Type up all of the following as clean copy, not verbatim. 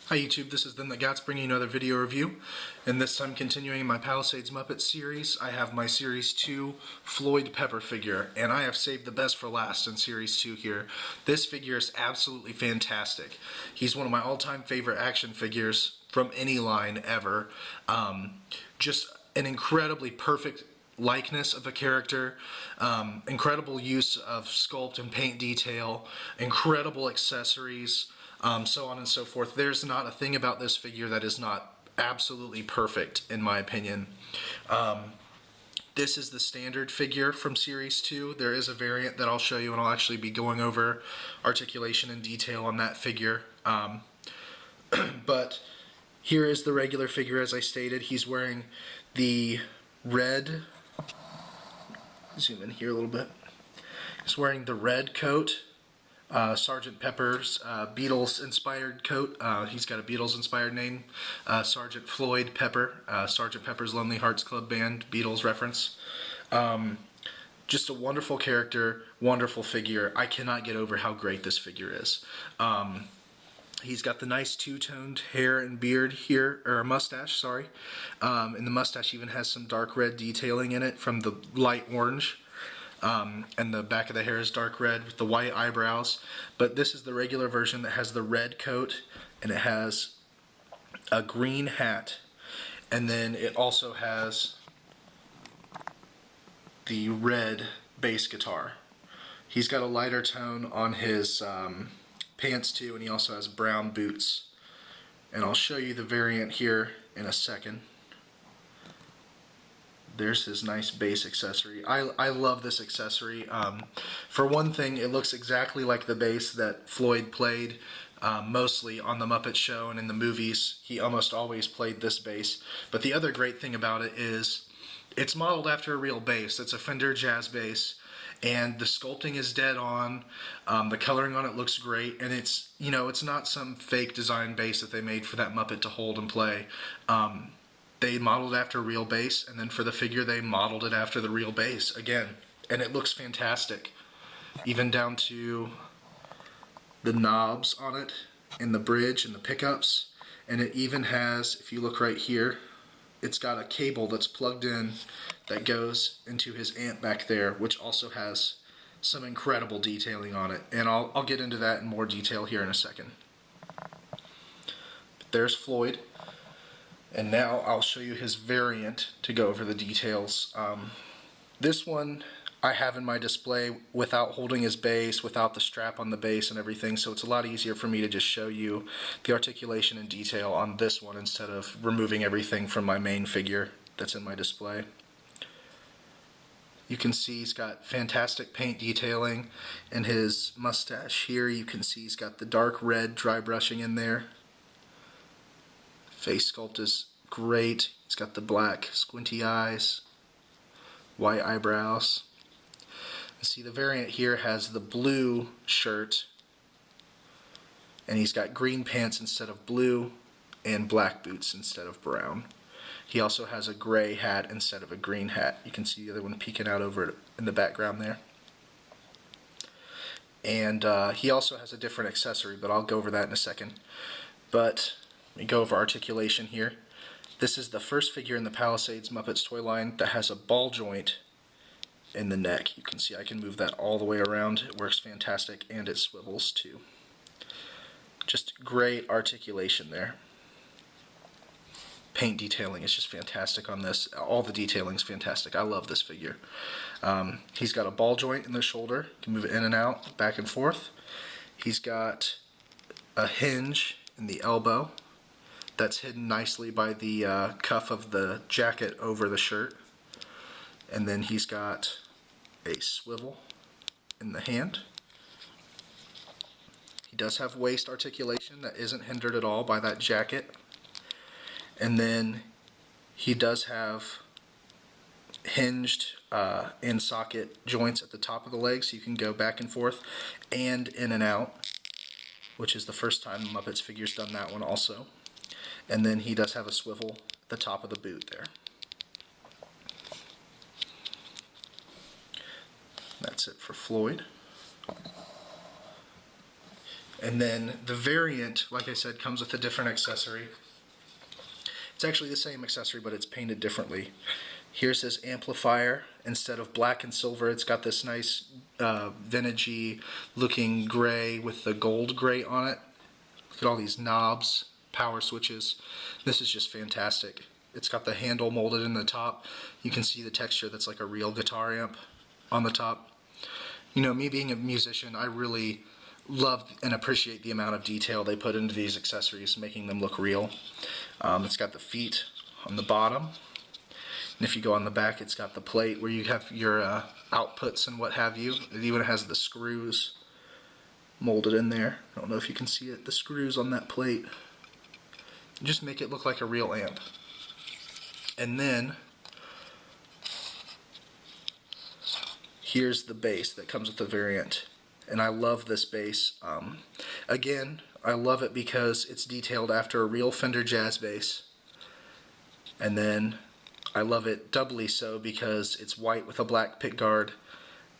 Hi YouTube, this is themthatgots bringing you another video review, and this time continuing my Palisades Muppets series. I have my Series 2 Floyd Pepper figure, and I have saved the best for last in Series 2 here. This figure is absolutely fantastic. He's one of my all-time favorite action figures from any line ever. Just an incredibly perfect likeness of a character, incredible use of sculpt and paint detail, incredible accessories, so on and so forth. There's not a thing about this figure that is not absolutely perfect, in my opinion. This is the standard figure from Series 2. There is a variant that I'll show you, and I'll actually be going over articulation and detail on that figure. But here is the regular figure, as I stated. He's wearing the red, zoom in here a little bit. He's wearing the red coat, Sergeant Pepper's Beatles-inspired coat. He's got a Beatles-inspired name, Sergeant Floyd Pepper, Sergeant Pepper's Lonely Hearts Club Band, Beatles reference. Just a wonderful character, wonderful figure. I cannot get over how great this figure is. He's got the nice two-toned hair and beard here, or mustache, sorry. And the mustache even has some dark red detailing in it from the light orange. And the back of the hair is dark red with the white eyebrows. But this is the regular version that has the red coat, and it has a green hat. And then it also has the red bass guitar. He's got a lighter tone on his pants too, and he also has brown boots. And I'll show you the variant here in a second. There's his nice bass accessory. I love this accessory. For one thing, it looks exactly like the bass that Floyd played mostly on the Muppet Show and in the movies. He almost always played this bass. But the other great thing about it is it's modeled after a real bass. It's a Fender jazz bass, and the sculpting is dead on. The coloring on it looks great, and it's, you know, it's not some fake design bass that they made for that Muppet to hold and play. They modeled it after a real bass, and then for the figure they modeled it after the real bass again, and it looks fantastic, even down to the knobs on it and the bridge and the pickups. And it even has, if you look right here, it's got a cable that's plugged in that goes into his amp back there, which also has some incredible detailing on it, and I'll get into that in more detail here in a second. But there's Floyd. And now I'll show you his variant to go over the details. This one I have in my display without holding his bass, without the strap on the bass and everything, so it's a lot easier for me to just show you the articulation and detail on this one instead of removing everything from my main figure that's in my display. You can see he's got fantastic paint detailing in his mustache here. You can see he's got the dark red dry brushing in there. Face sculpt is great. He's got the black squinty eyes, white eyebrows. See, the variant here has the blue shirt, and he's got green pants instead of blue, and black boots instead of brown. He also has a gray hat instead of a green hat. You can see the other one peeking out over it in the background there. And he also has a different accessory, but I'll go over that in a second. But let me go over articulation here. This is the first figure in the Palisades Muppets toy line that has a ball joint in the neck. You can see I can move that all the way around. It works fantastic, and it swivels too. Just great articulation there. Paint detailing is just fantastic on this. All the detailing is fantastic. I love this figure. He's got a ball joint in the shoulder. You can move it in and out, back and forth. He's got a hinge in the elbow that's hidden nicely by the cuff of the jacket over the shirt. And then he's got a swivel in the hand. He does have waist articulation that isn't hindered at all by that jacket. And then he does have hinged and socket joints at the top of the legs, so you can go back and forth and in and out, which is the first time the Muppets figure's done that one also. And then he does have a swivel at the top of the boot there. That's it for Floyd. And then the variant, like I said, comes with a different accessory. It's actually the same accessory, but it's painted differently. Here's his amplifier. Instead of black and silver, it's got this nice vintagey looking gray with the gold gray on it. Look at all these knobs, power switches. This is just fantastic. It's got the handle molded in the top. You can see the texture that's like a real guitar amp on the top. You know, me being a musician, I really love and appreciate the amount of detail they put into these accessories, making them look real. It's got the feet on the bottom. And if you go on the back, it's got the plate where you have your outputs and what have you. It even has the screws molded in there. I don't know if you can see it. The screws on that plate just make it look like a real amp. And then here's the bass that comes with the variant. And I love this bass. Again, I love it because it's detailed after a real Fender jazz bass. And then I love it doubly so because it's white with a black pickguard,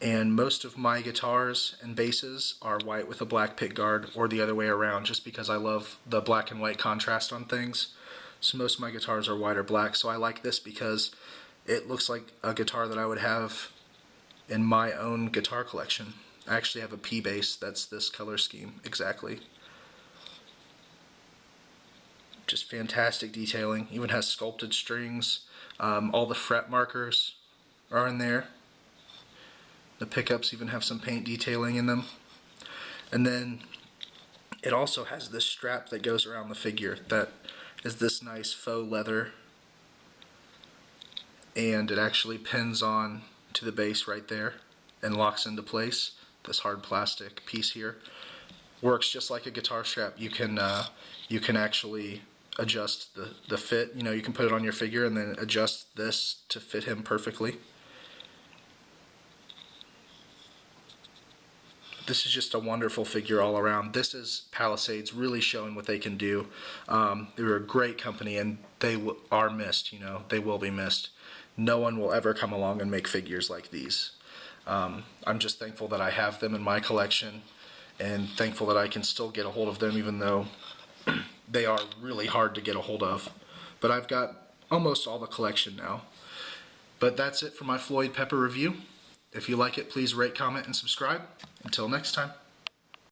and most of my guitars and basses are white with a black pickguard, or the other way around, just because I love the black and white contrast on things. So most of my guitars are white or black, so I like this because it looks like a guitar that I would have in my own guitar collection. I actually have a P bass that's this color scheme exactly. Just fantastic detailing. Even has sculpted strings. All the fret markers are in there. The pickups even have some paint detailing in them. And then it also has this strap that goes around the figure that is this nice faux leather, and it actually pins on to the bass right there and locks into place. This hard plastic piece here works just like a guitar strap. You can actually adjust the fit. You know, you can put it on your figure and then adjust this to fit him perfectly. This is just a wonderful figure all around. This is Palisades really showing what they can do. They're a great company, and they are missed. You know, they will be missed. No one will ever come along and make figures like these. I'm just thankful that I have them in my collection, and thankful that I can still get a hold of them, even though they are really hard to get a hold of. But I've got almost all the collection now. But that's it for my Floyd Pepper review. If you like it, please rate, comment, and subscribe. Until next time.